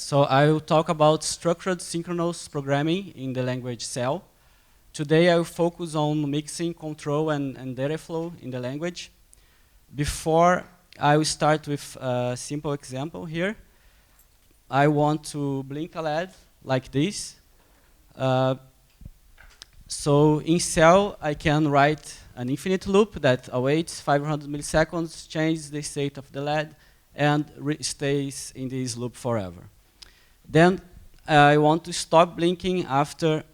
So I will talk about structured synchronous programming in the language Cell. Today I will focus on mixing, control, and data flow in the language. Before I will start with a simple example here. I want to blink a LED like this. So in Cell, I can write an infinite loop that awaits 500 milliseconds, changes the state of the LED, and stays in this loop forever. Then I want to stop blinking after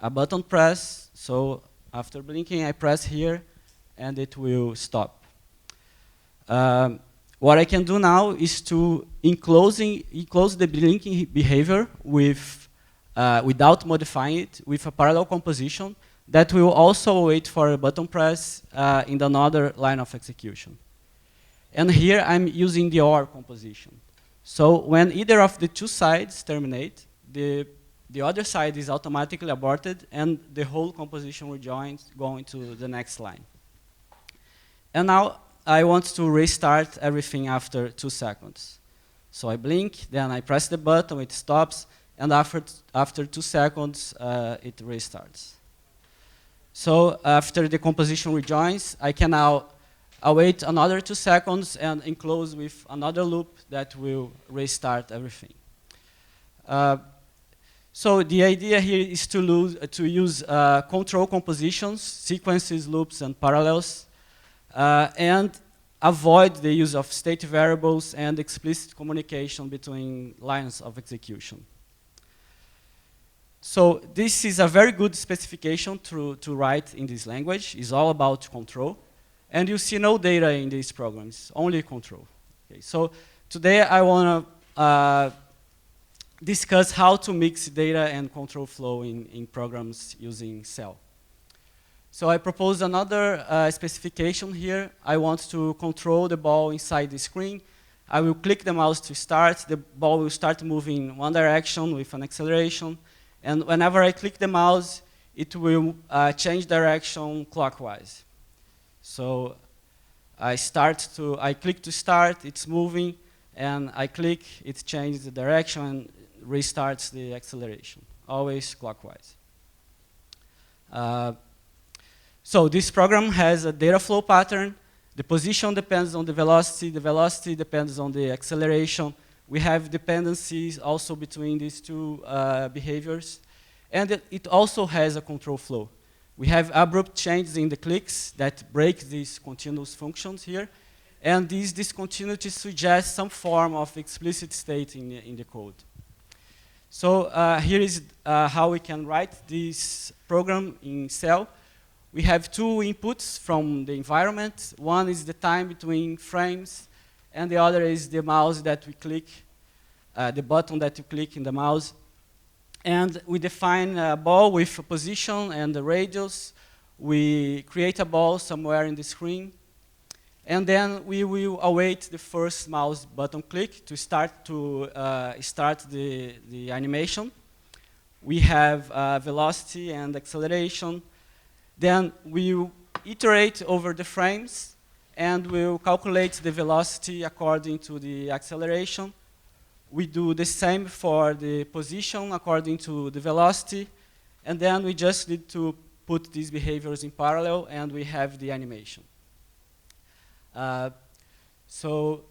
a button press. So after blinking, I press here, and it will stop. What I can do now is to enclose the blinking behavior with, without modifying it, with a parallel composition that will also wait for a button press in another line of execution. And here I'm using the OR composition. So when either of the two sides terminate, the other side is automatically aborted, and the whole composition rejoins, going to the next line. And now I want to restart everything after 2 seconds. So I blink, then I press the button, it stops, and after 2 seconds, it restarts. So after the composition rejoins, I can now await another 2 seconds and enclose with another loop that will restart everything. So the idea here is to use control compositions, sequences, loops, and parallels, and avoid the use of state variables and explicit communication between lines of execution. So this is a very good specification to write in this language. It's all about control. And you see no data in these programs, only control. Okay, so today I want to discuss how to mix data and control flow in programs using Cell. So I propose another specification here. I want to control the ball inside the screen. I will click the mouse to start. The ball will start moving in one direction with an acceleration. And whenever I click the mouse, it will change direction clockwise. So I click to start, it's moving, and I click, it changes the direction and restarts the acceleration, always clockwise. So this program has a data flow pattern. The position depends on the velocity depends on the acceleration. We have dependencies also between these two behaviors. And it also has a control flow. We have abrupt changes in the clicks that break these continuous functions here. And these discontinuities suggest some form of explicit state in the code. So here is how we can write this program in Cell. We have 2 inputs from the environment. One is the time between frames, and the other is the mouse that we click, the button that you click in the mouse. And we define a ball with a position and the radius. We create a ball somewhere in the screen. And then we will await the first mouse button click to start the animation. We have velocity and acceleration. Then we will iterate over the frames, and we'll calculate the velocity according to the acceleration. We do the same for the position according to the velocity, and then we just need to put these behaviors in parallel, and we have the animation. So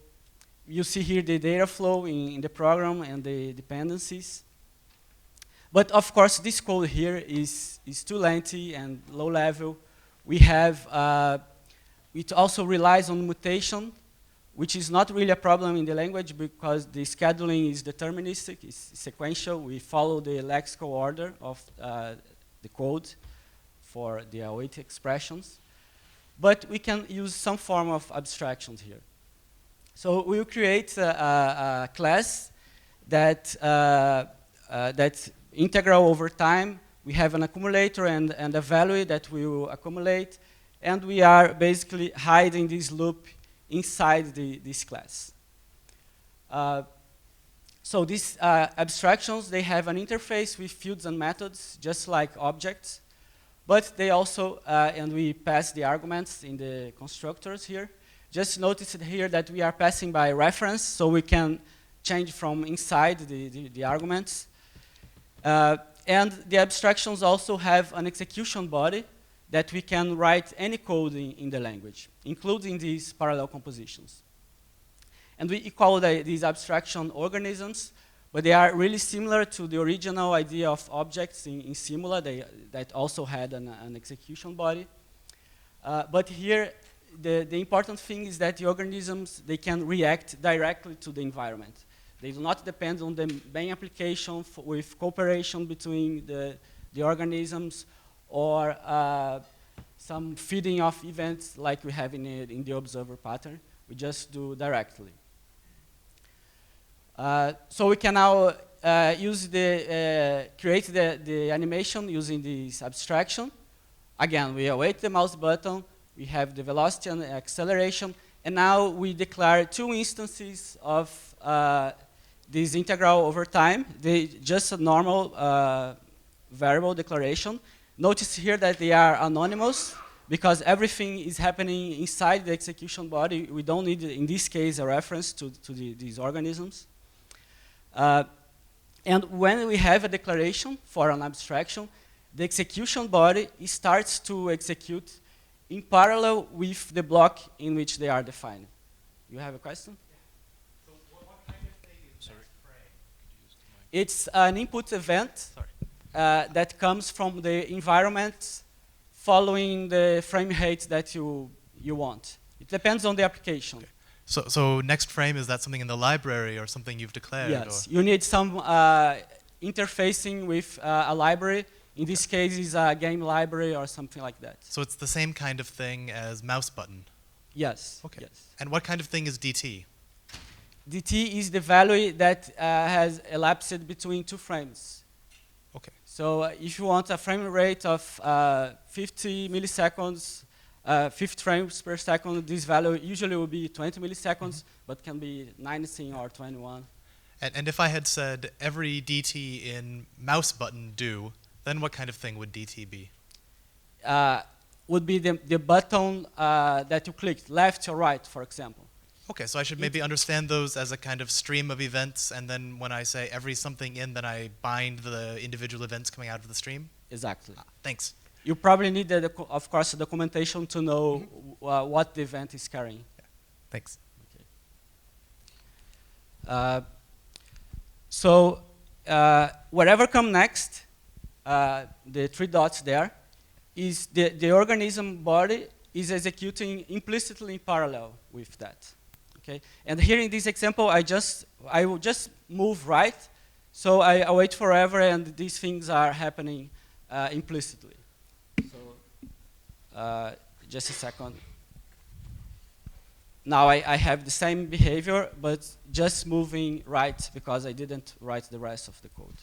you see here the data flow in the program and the dependencies. But of course, this code here is too lengthy and low level. We have, it also relies on mutation, which is not really a problem in the language because the scheduling is deterministic, it's sequential. We follow the lexical order of the code for the await expressions. But we can use some form of abstractions here. So we'll create a class that that's integral over time. We have an accumulator and a value that we will accumulate. And we are basically hiding this loop inside this class. So these abstractions, they have an interface with fields and methods, just like objects. But they also, and we pass the arguments in the constructors here. Just notice here that we are passing by reference, so we can change from inside the arguments. And the abstractions also have an execution body that we can write any code in the language, including these parallel compositions. And we call these abstraction organisms, but they are really similar to the original idea of objects in Simula that also had an execution body. But here, the important thing is that the organisms, they can react directly to the environment. They do not depend on the main application with cooperation between the organisms or some feeding of events like we have in the observer pattern. We just do directly. So we can now create the animation using this abstraction. Again, we await the mouse button, we have the velocity and the acceleration, and now we declare two instances of this integral over time. Just a normal variable declaration. Notice here that they are anonymous because everything is happening inside the execution body. We don't need, in this case, a reference to these organisms. And when we have a declaration for an abstraction, the execution body starts to execute in parallel with the block in which they are defined. You have a question? Yeah. So what kind of thing is next frame? It's an input event that comes from the environment following the frame rate that you want. It depends on the application. Okay. So next frame, is that something in the library or something you've declared? Yes, you need some interfacing with a library. In this case, it's a game library or something like that. So it's the same kind of thing as mouse button? Yes. Okay. Yes. And what kind of thing is DT? DT is the value that has elapsed between two frames. Okay. So if you want a frame rate of 50 milliseconds, 50 frames per second, this value usually will be 20 milliseconds, but can be 19 or 21. And if I had said every DT in mouse button do, then what kind of thing would DT be? Would be the button that you clicked, left or right, for example. Okay, so I should maybe understand those as a kind of stream of events, and then when I say every something in, then I bind the individual events coming out of the stream? Exactly. Thanks. You probably need, of course, the documentation to know what the event is carrying. Yeah. Thanks. Okay. So whatever comes next, the three dots there, is the organism body is executing implicitly in parallel with that. Okay. And here in this example, I will just move right, so I wait forever, and these things are happening implicitly. So just a second. Now I have the same behavior, but just moving right because I didn't write the rest of the code.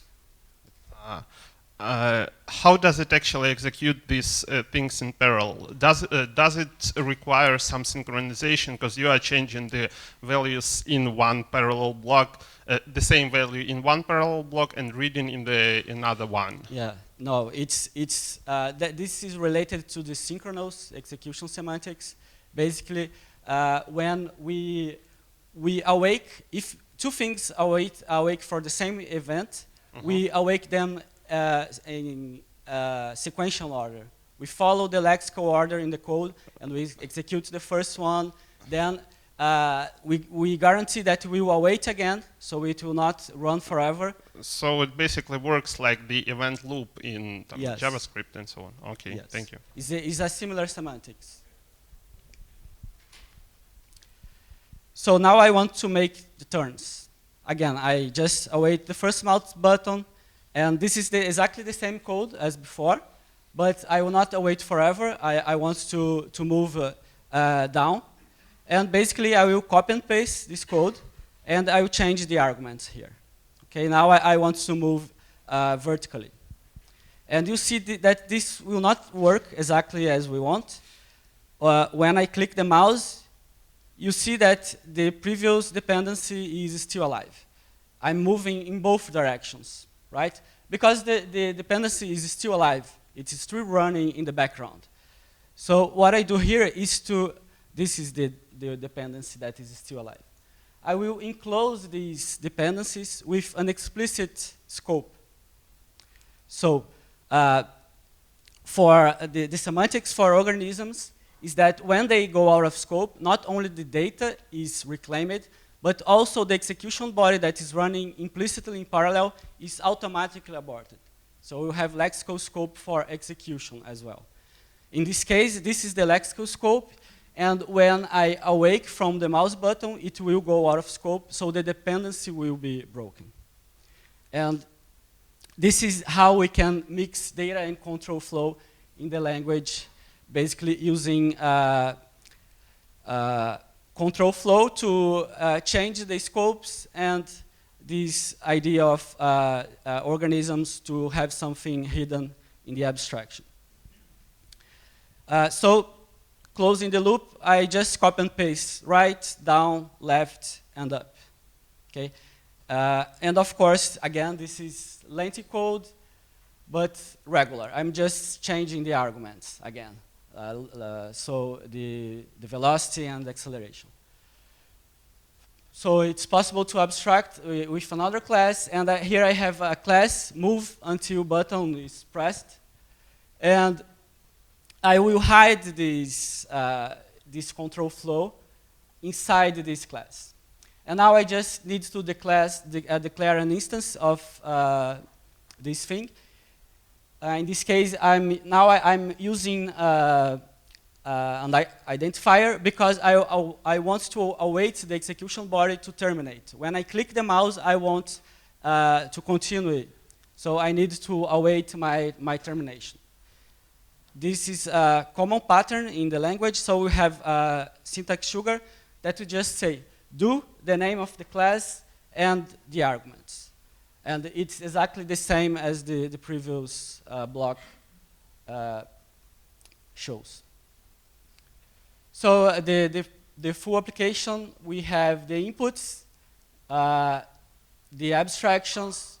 How does it actually execute these things in parallel? Does it require some synchronization because you are changing the values in one parallel block, the same value in one parallel block and reading in the another one? Yeah, no, this is related to the synchronous execution semantics. Basically, when we awake, if two things awake for the same event, we awake them in sequential order. We follow the lexical order in the code, and we execute the first one. Then we guarantee that we will await again, so it will not run forever. So it basically works like the event loop in Yes. JavaScript and so on. Okay, Yes. thank you. It's a similar semantics. So now I want to make the turns. Again, I just await the first mouse button, and this is exactly the same code as before, but I will not await forever. I want to move down. And basically, I will copy and paste this code, and I will change the arguments here. Okay, now I want to move vertically. And you see that this will not work exactly as we want. When I click the mouse, you see that the previous dependency is still alive. I'm moving in both directions, right? Because the dependency is still alive. It is still running in the background. So what I do here is this is the dependency that is still alive. I will enclose these dependencies with an explicit scope. So for the semantics for organisms is that when they go out of scope, not only the data is reclaimed, but also the execution body that is running implicitly in parallel is automatically aborted. So we have lexical scope for execution as well. In this case, this is the lexical scope, and when I awake from the mouse button, it will go out of scope, so the dependency will be broken. And this is how we can mix data and control flow in the language, basically using control flow to change the scopes and this idea of organisms to have something hidden in the abstraction. So closing the loop, I just copy and paste right, down, left, and up. Okay? And of course, again, this is lengthy code, but regular. I'm just changing the arguments again. So the velocity and the acceleration. So it's possible to abstract with another class, and here I have a class move until button is pressed, and I will hide this control flow inside this class. And now I just need to declare an instance of this thing. In this case, I'm using an identifier because I want to await the execution body to terminate. When I click the mouse, I want to continue. So I need to await my termination. This is a common pattern in the language, so we have syntax sugar that we just say, do the name of the class and the arguments. And it's exactly the same as the previous block shows. So the full application, we have the inputs, the abstractions,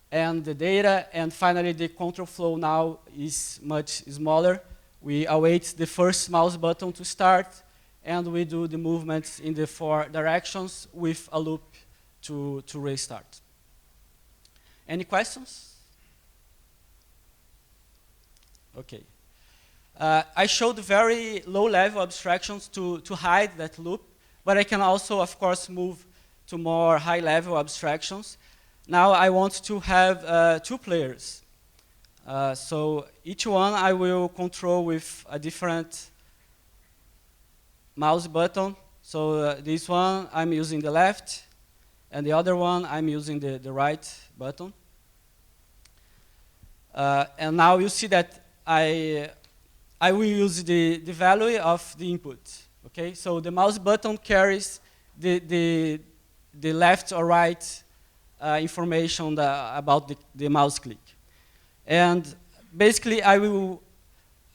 and the data, and finally the control flow now is much smaller. We await the first mouse button to start, and we do the movements in the 4 directions with a loop to restart. Any questions? Okay. I showed very low-level abstractions to hide that loop, but I can also, of course, move to more high-level abstractions. Now I want to have 2 players. So each one I will control with a different mouse button. So this one I'm using the left, and the other one I'm using the right button. And now you see that I will use the value of the input. Okay, so the mouse button carries the left or right information about the mouse click. And basically, I will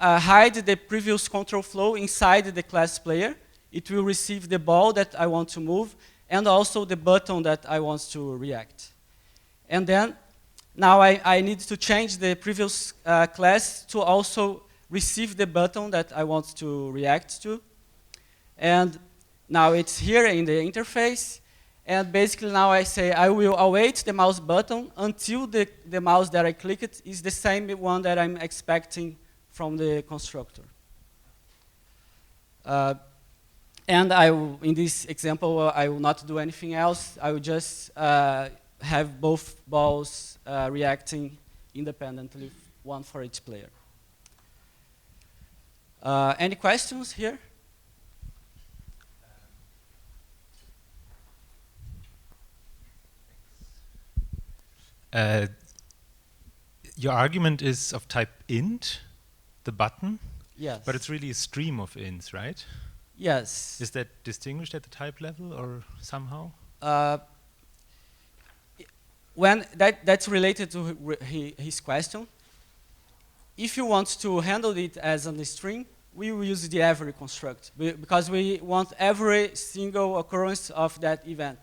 hide the previous control flow inside the class player. It will receive the ball that I want to move, and also the button that I want to react. And then, now I need to change the previous class to also receive the button that I want to react to. And now it's here in the interface. And basically now I say I will await the mouse button until the mouse that I clicked is the same one that I'm expecting from the constructor. And in this example, I will not do anything else. I will just have both balls reacting independently, one for each player. Any questions here? Your argument is of type int, the button, Yes. but it's really a stream of ints, right? Yes. Is that distinguished at the type level or somehow? When that's related to his question. If you want to handle it as a string, we will use the every construct because we want every single occurrence of that event.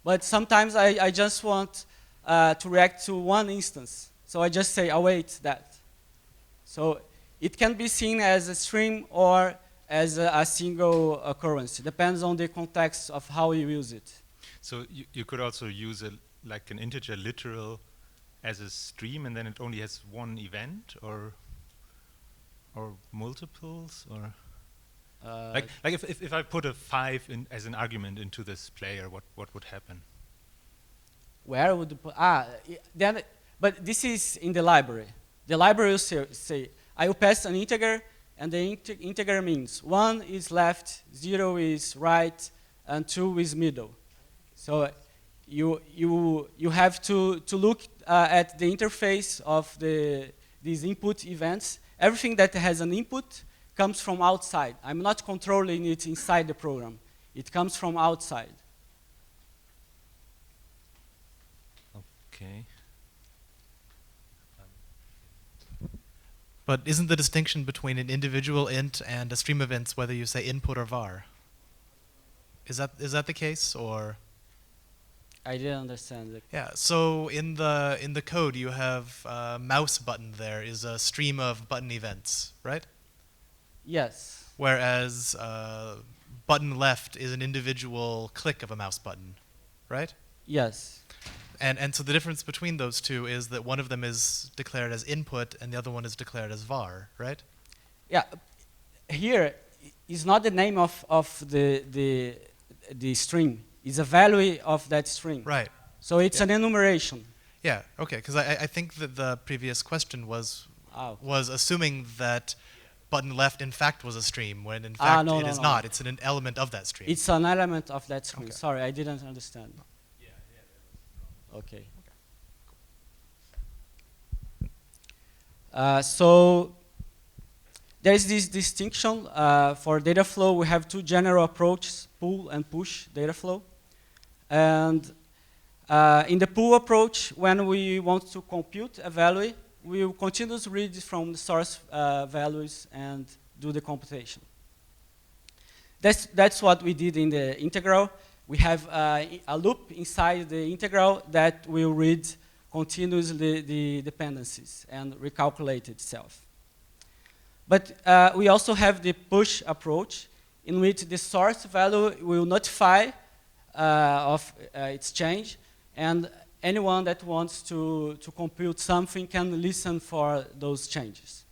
But sometimes I just want to react to one instance. So I just say await that. So it can be seen as a stream or as a single occurrence. It depends on the context of how you use it. So you could also use like an integer literal as a stream, and then it only has one event, or multiples, or like if I put a 5 in as an argument into this player, what would happen? Where would then? But this is in the library. The library will say I will pass an integer, and the integer means 1 is left, 0 is right, and 2 is middle. So you have to look at the interface of these input events. Everything that has an input comes from outside. I'm not controlling it inside the program. It comes from outside. Okay. But isn't the distinction between an individual int and a stream of ints whether you say input or var? Is that the case, or? I didn't understand it. Yeah. So in the code you have mouse button there is a stream of button events, right? Yes. Whereas button left is an individual click of a mouse button, right? Yes. And so the difference between those two is that one of them is declared as input and the other one is declared as var, right? Yeah. Here is not the name of the string. It's a value of that string. Right. So it's an enumeration. Yeah. Okay. Because I think that the previous question was assuming that button left in fact was a stream when in fact it is not. It's an element of that stream. It's an element of that string. Okay. Sorry, I didn't understand. Okay. So there is this distinction for data flow. We have two general approaches: pull and push data flow. And in the pull approach, when we want to compute a value, we will continuously read from the source values and do the computation. That's what we did in the integral. We have a loop inside the integral that will read continuously the dependencies and recalculate itself. But we also have the push approach, in which the source value will notify of its change, and anyone that wants to compute something can listen for those changes.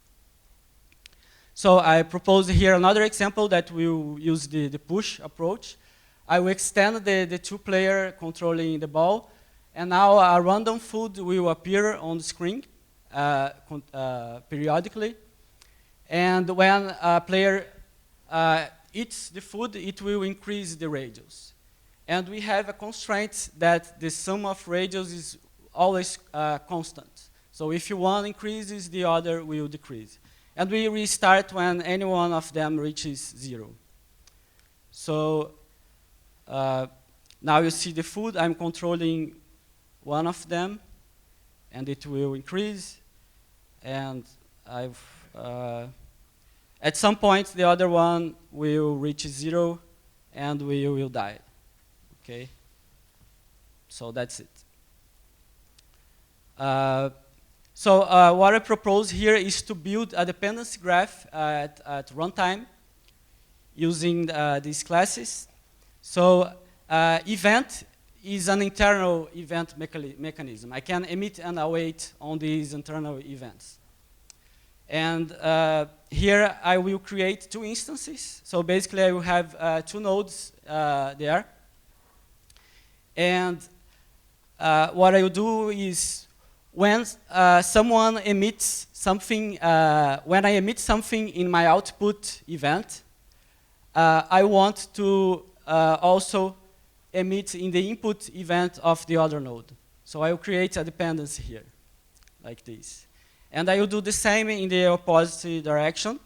So I propose here another example that will use the push approach. I will extend the two-player controlling the ball, and now a random food will appear on the screen periodically. And when a player eats the food, it will increase the radius. And we have a constraint that the sum of radius is always constant. So if one increases, the other will decrease. And we restart when any one of them reaches 0. So now you see the food. I'm controlling one of them, and it will increase. And at some point, the other one will reach 0, and we will die. Okay? So that's it. What I propose here is to build a dependency graph at runtime using these classes. So event is an internal event mechanism. I can emit and await on these internal events. And here I will create two instances. So basically I will have two nodes there. And what I will do is when someone emits something, when I emit something in my output event, I want to also emit in the input event of the other node. So I will create a dependency here, like this. And I will do the same in the opposite direction.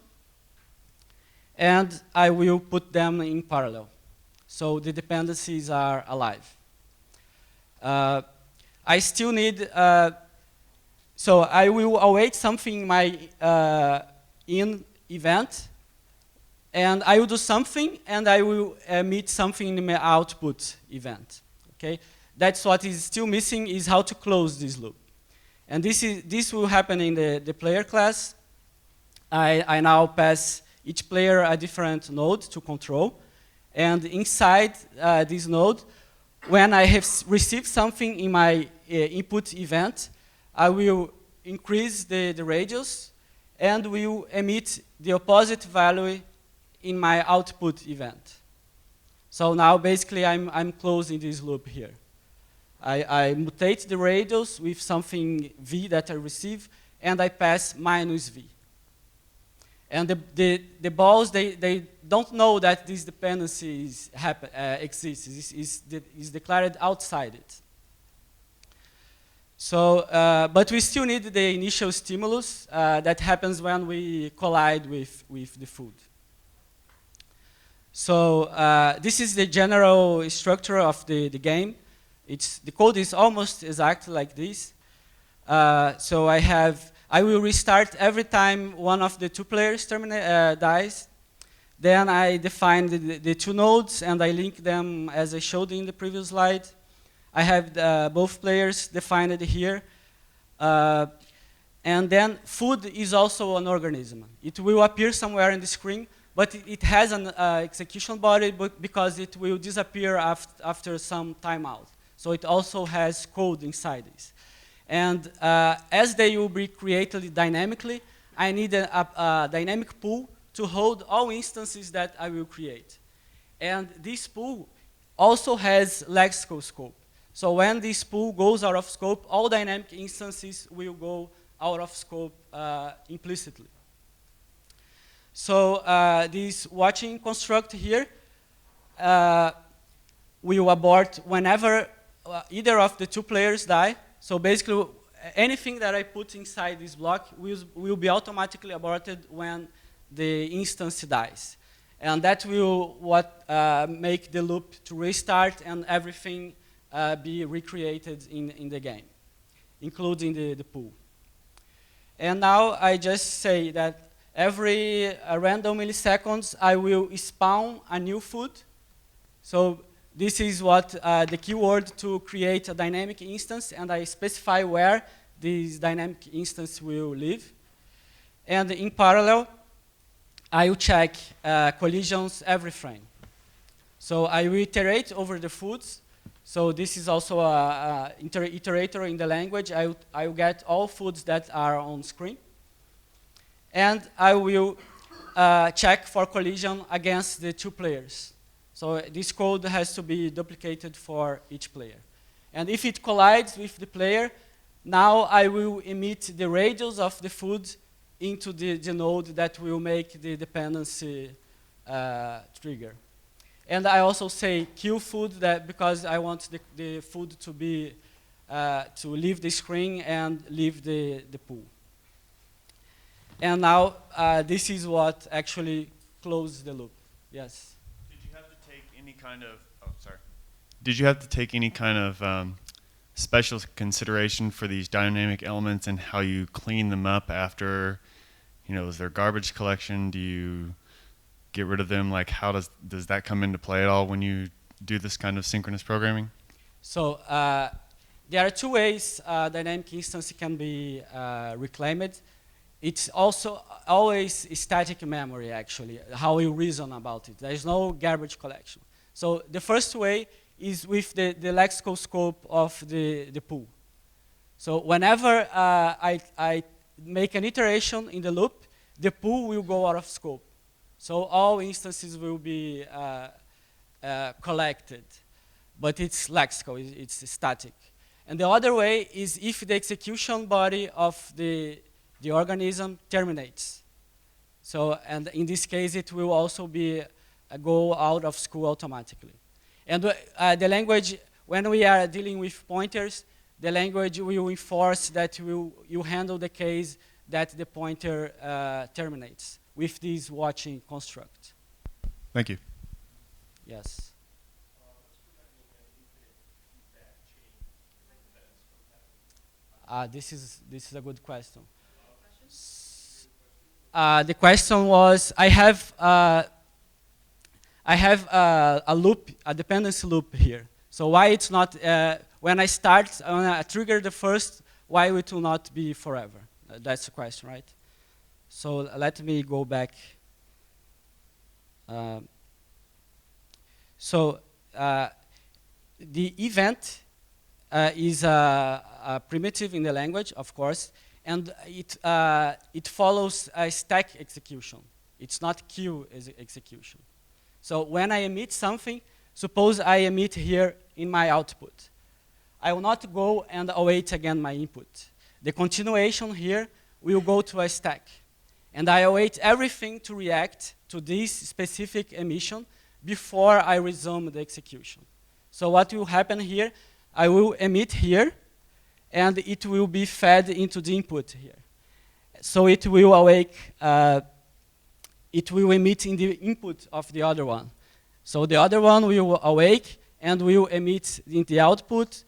And I will put them in parallel. So the dependencies are alive. I still need, so I will await something in my in event, and I will do something, and I will emit something in my output event. Okay, that's what is still missing, is how to close this loop, and this will happen in the player class. I now pass each player a different node to control, and inside this node, when I have received something in my input event, I will increase the radius and will emit the opposite value in my output event. So now basically I'm closing this loop here. I mutate the radius with something v that I receive, and I pass minus v. And the balls, they don't know that this dependency exists. It's declared outside it. So, but we still need the initial stimulus that happens when we collide with the food. So this is the general structure of the game. The code is almost exactly like this. So I will restart every time one of the two players dies. Then I define the two nodes and I link them as I showed in the previous slide. I have both players defined here. And then food is also an organism. It will appear somewhere in the screen, but it has an execution body because it will disappear after some timeout. So it also has code inside this. And as they will be created dynamically, I need a dynamic pool to hold all instances that I will create. And this pool also has lexical scope. So when this pool goes out of scope, all dynamic instances will go out of scope implicitly. So this watching construct here will abort whenever either of the two players die. So basically, anything that I put inside this block will be automatically aborted when the instance dies. And that will make the loop to restart and everything be recreated in the game, including the pool. And now I just say that every random milliseconds, I will spawn a new food. So this is what the keyword to create a dynamic instance, and I specify where this dynamic instance will live. And in parallel, I will check collisions every frame. So I will iterate over the foods. So this is also an iterator in the language. I will get all foods that are on screen. And I will check for collision against the two players. So this code has to be duplicated for each player. And if it collides with the player, now I will emit the radius of the food into the node that will make the dependency trigger. And I also say kill food because I want the food to be to leave the screen and leave the pool. And now this is what actually closes the loop. Yes. Did you have to take any kind of Did you have to take any kind of special consideration for these dynamic elements and how you clean them up after? Is there garbage collection? Do you get rid of them? Like, how does that come into play at all when you do this kind of synchronous programming? So there are two ways dynamic instance can be reclaimed. It's also always static memory, actually, how you reason about it. There is no garbage collection. So the first way is with the lexical scope of the pool. So whenever I make an iteration in the loop, the pool will go out of scope. So all instances will be collected, but it's lexical, it's static. And the other way is if the execution body of the organism terminates. So, and in this case, it will also be go out of school automatically. And the language, when we are dealing with pointers, the language will enforce that you handle the case that the pointer terminates with this watching construct. Thank you. Yes. This is a good question. The question was, I have a loop, a dependency loop here. So why it's not, when I trigger the first, why it will not be forever? That's the question, right? So let me go back. the event is a primitive in the language, of course, and it follows a stack execution. It's not queue execution. So when I emit something, suppose I emit here in my output. I will not go and await again my input. The continuation here will go to a stack. And I await everything to react to this specific emission before I resume the execution. So what will happen here, I will emit here, and it will be fed into the input here. So it will awake, it will emit in the input of the other one. So the other one will awake and will emit in the output.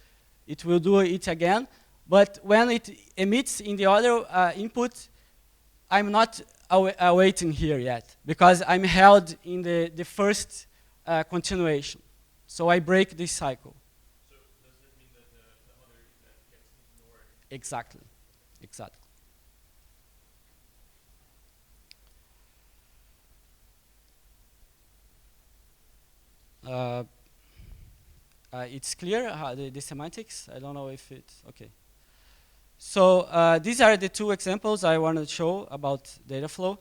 It will do it again. But when it emits in the other input, I'm not awaiting here yet, because I'm held in the first continuation. So I break this cycle. So does that mean that the other event gets ignored? Exactly. Exactly. It's clear, the semantics. I don't know if it's okay. So these are the two examples I want to show about data flow.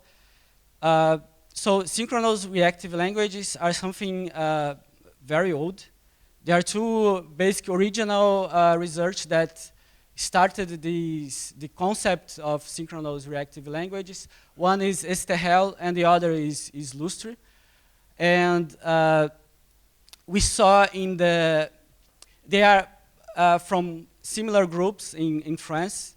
So synchronous reactive languages are something very old. There are two basic original research that started the concept of synchronous reactive languages. One is STHL and the other is Lustre. And we saw in they are from similar groups in France.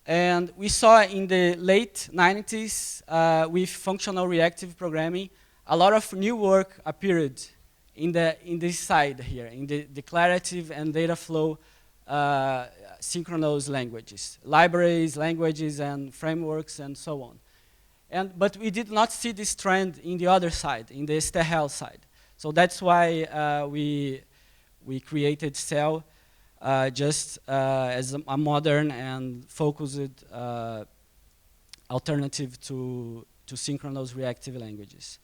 And we saw in the late 90s with functional reactive programming, a lot of new work appeared in this side here, in the declarative and data flow synchronous languages, libraries, languages, and frameworks, and so on. But we did not see this trend in the other side, in the STHL side. So that's why we created Cell just as a modern and focused alternative to synchronous reactive languages.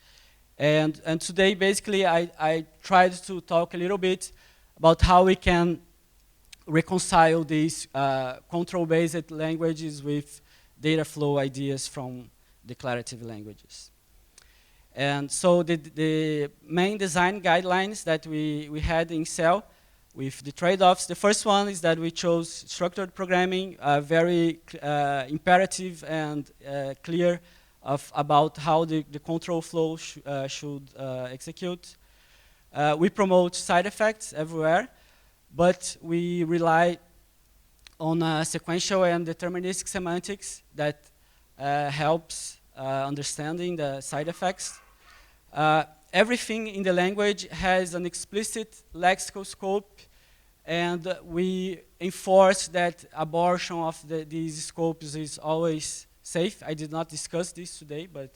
And today, basically, I tried to talk a little bit about how we can reconcile these control-based languages with data flow ideas from declarative languages. And so the main design guidelines that we had in Cell with the trade-offs, the first one is that we chose structured programming, very imperative and clear about how the control flow should execute. We promote side effects everywhere, but we rely on sequential and deterministic semantics that helps understanding the side effects. Everything in the language has an explicit lexical scope, and we enforce that abortion of these scopes is always safe. I did not discuss this today, but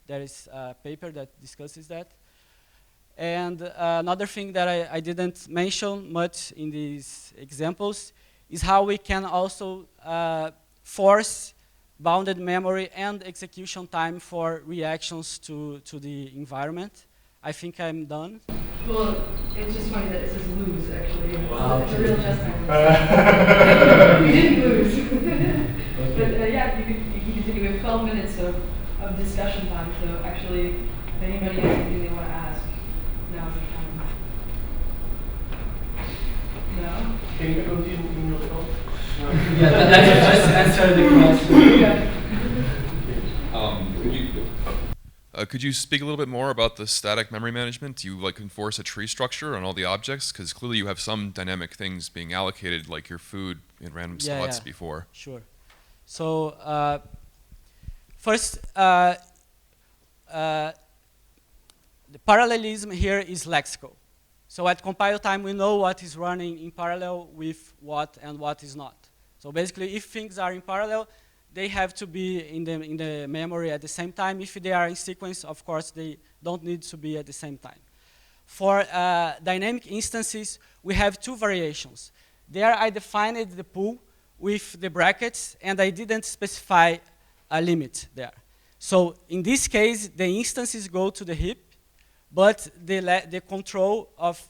there is a paper that discusses that. And another thing that I didn't mention much in these examples is how we can also force bounded memory and execution time for reactions to the environment. I think I'm done. Well, it's just funny that it says lose, actually. It's a real chess match. You didn't lose. But yeah, you can continue. We have 12 minutes of discussion time, so actually, if anybody has anything they want to ask, now's the time. No? Can you continue in your talk? Yeah, that's just answer the question. Yeah. Could you speak a little bit more about the static memory management? Do you enforce a tree structure on all the objects? Because clearly you have some dynamic things being allocated, like your food in random slots before. Sure. So first, the parallelism here is lexical. So at compile time, we know what is running in parallel with what and what is not. So basically, if things are in parallel, they have to be in the memory at the same time. If they are in sequence, of course, they don't need to be at the same time. For dynamic instances, we have two variations. There I defined the pool with the brackets, and I didn't specify a limit there. So in this case, the instances go to the heap, but the control of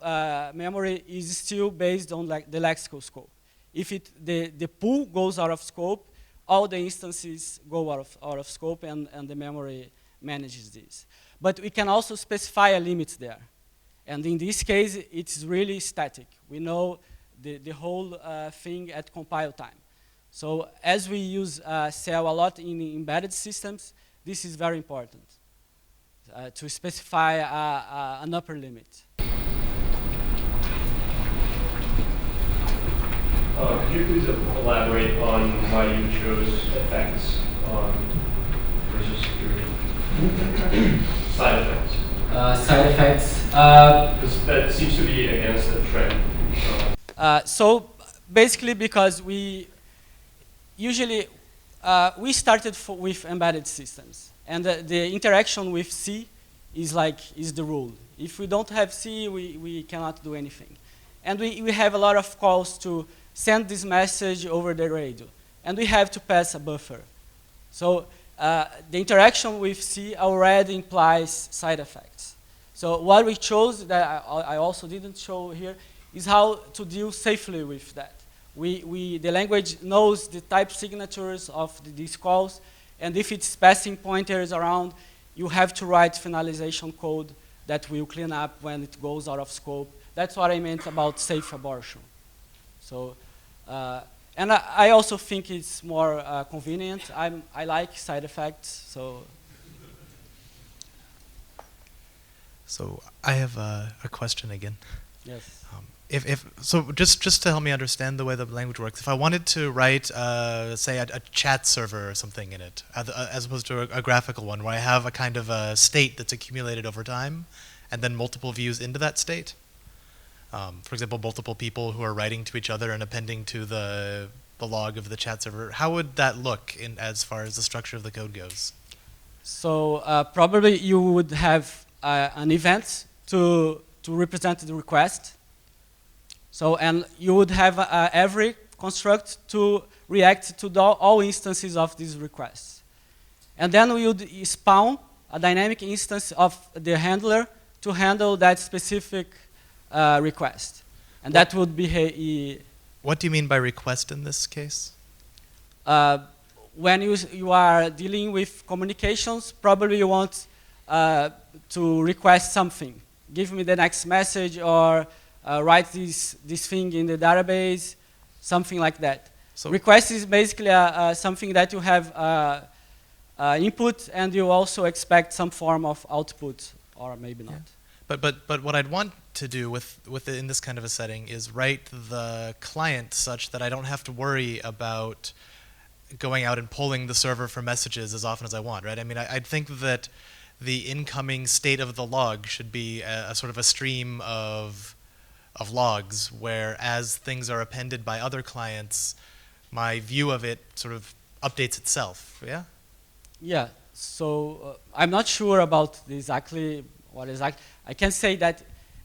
memory is still based on the lexical scope. If the pool goes out of scope, all the instances go out of scope, and the memory manages this. But we can also specify a limit there. And in this case, it's really static. We know the whole thing at compile time. So as we use cell a lot in embedded systems, this is very important, to specify an upper limit. Could you please elaborate on why you chose effects versus security? Side effects. Side effects. Because that seems to be against the trend. So basically, because we usually we started with embedded systems, and the interaction with C is the rule. If we don't have C, we cannot do anything, and we have a lot of calls to send this message over the radio, and we have to pass a buffer. So the interaction with C already implies side effects. So what we chose, that I also didn't show here, is how to deal safely with that. The language knows the type signatures of these calls, and if it's passing pointers around, you have to write finalization code that will clean up when it goes out of scope. That's what I meant about safe abortion. So, and I also think it's more convenient. I like side effects, so. So I have a question again. Yes. So just to help me understand the way the language works, if I wanted to write, say, a chat server or something in it, as opposed to a graphical one, where I have a kind of a state that's accumulated over time, and then multiple views into that state. For example, multiple people who are writing to each other and appending to the log of the chat server. How would that look as far as the structure of the code goes? So probably you would have an event to represent the request. So, and you would have every construct to react to all instances of these requests. And then we would spawn a dynamic instance of the handler to handle that specific request. And that would be What do you mean by request in this case? When you are dealing with communications, probably you want to request something. Give me the next message, or write this thing in the database, something like that. So request is basically something that you have input, and you also expect some form of output, or maybe not. Yeah. But what I'd want to do with it in this kind of a setting is write the client such that I don't have to worry about going out and pulling the server for messages as often as I want, right? I mean, I'd think that the incoming state of the log should be a sort of a stream of logs, where as things are appended by other clients, my view of it sort of updates itself, yeah? Yeah, so I'm not sure about exactly what is exact. I can say that,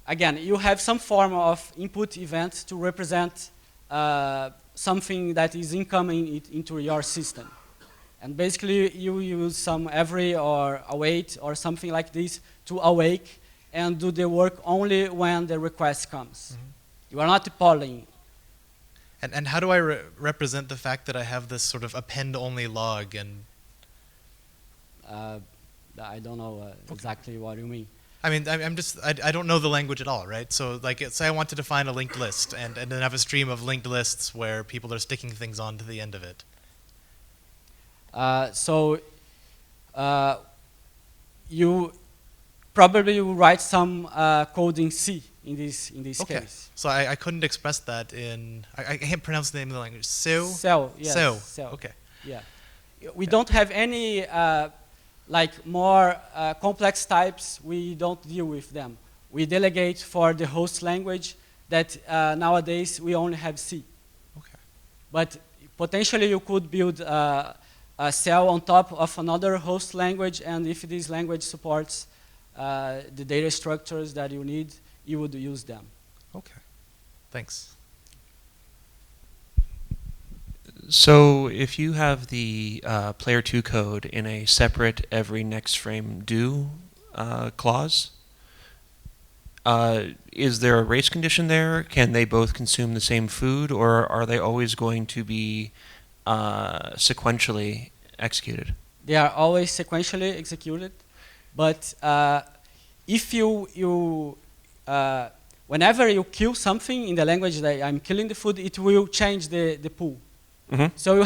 again, you have some form of input event to represent something that is incoming into your system. And basically, you use some every or await or something like this to awake and do the work only when the request comes. Mm-hmm. You are not polling. And how do I represent the fact that I have this sort of append-only log? And I don't know exactly what you mean. I mean, I don't know the language at all, right? So, like, say I want to define a linked list, and then have a stream of linked lists where people are sticking things on to the end of it. You probably will write some code in C in this case. So I couldn't express that in, I can't pronounce the name of the language. Cell, yes. Cell, okay. Yeah. We don't have any like more complex types. We don't deal with them. We delegate for the host language that nowadays we only have C. Okay. But potentially you could build a cell on top of another host language, and if this language supports the data structures that you need, you would use them. Okay, thanks. So if you have the player 2 code in a separate every next frame do clause, is there a race condition there? Can they both consume the same food, or are they always going to be sequentially executed? They are always sequentially executed, but if whenever you kill something in the language that I'm killing the food, it will change the pool. Mm-hmm. So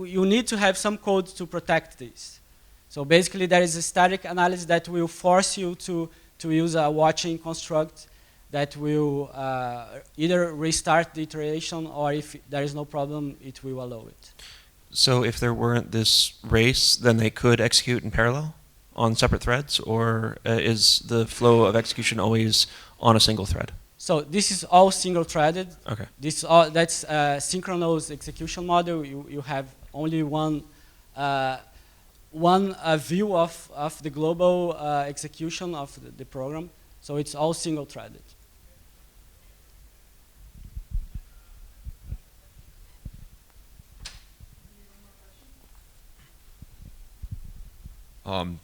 you need to have some code to protect this. So basically, there is a static analysis that will force you to use a watching construct that will either restart the iteration, or if there is no problem, it will allow it. So if there weren't this race, then they could execute in parallel on separate threads, or is the flow of execution always on a single thread? So this is all single-threaded. Okay. That's a synchronous execution model. You have only one view of the global execution of the program. So it's all single-threaded.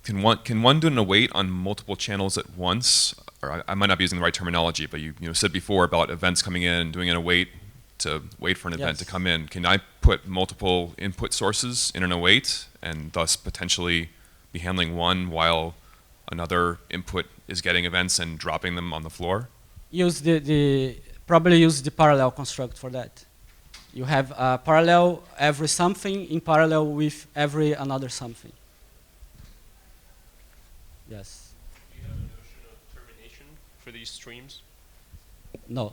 Can one do an await on multiple channels at once? Or I might not be using the right terminology, but you said before about events coming in and doing an await to wait for an event to come in. Can I put multiple input sources in an await and thus potentially be handling one while another input is getting events and dropping them on the floor? Probably use the parallel construct for that. You have a parallel every something in parallel with every another something. Yes. Do you have a notion of termination for these streams? No.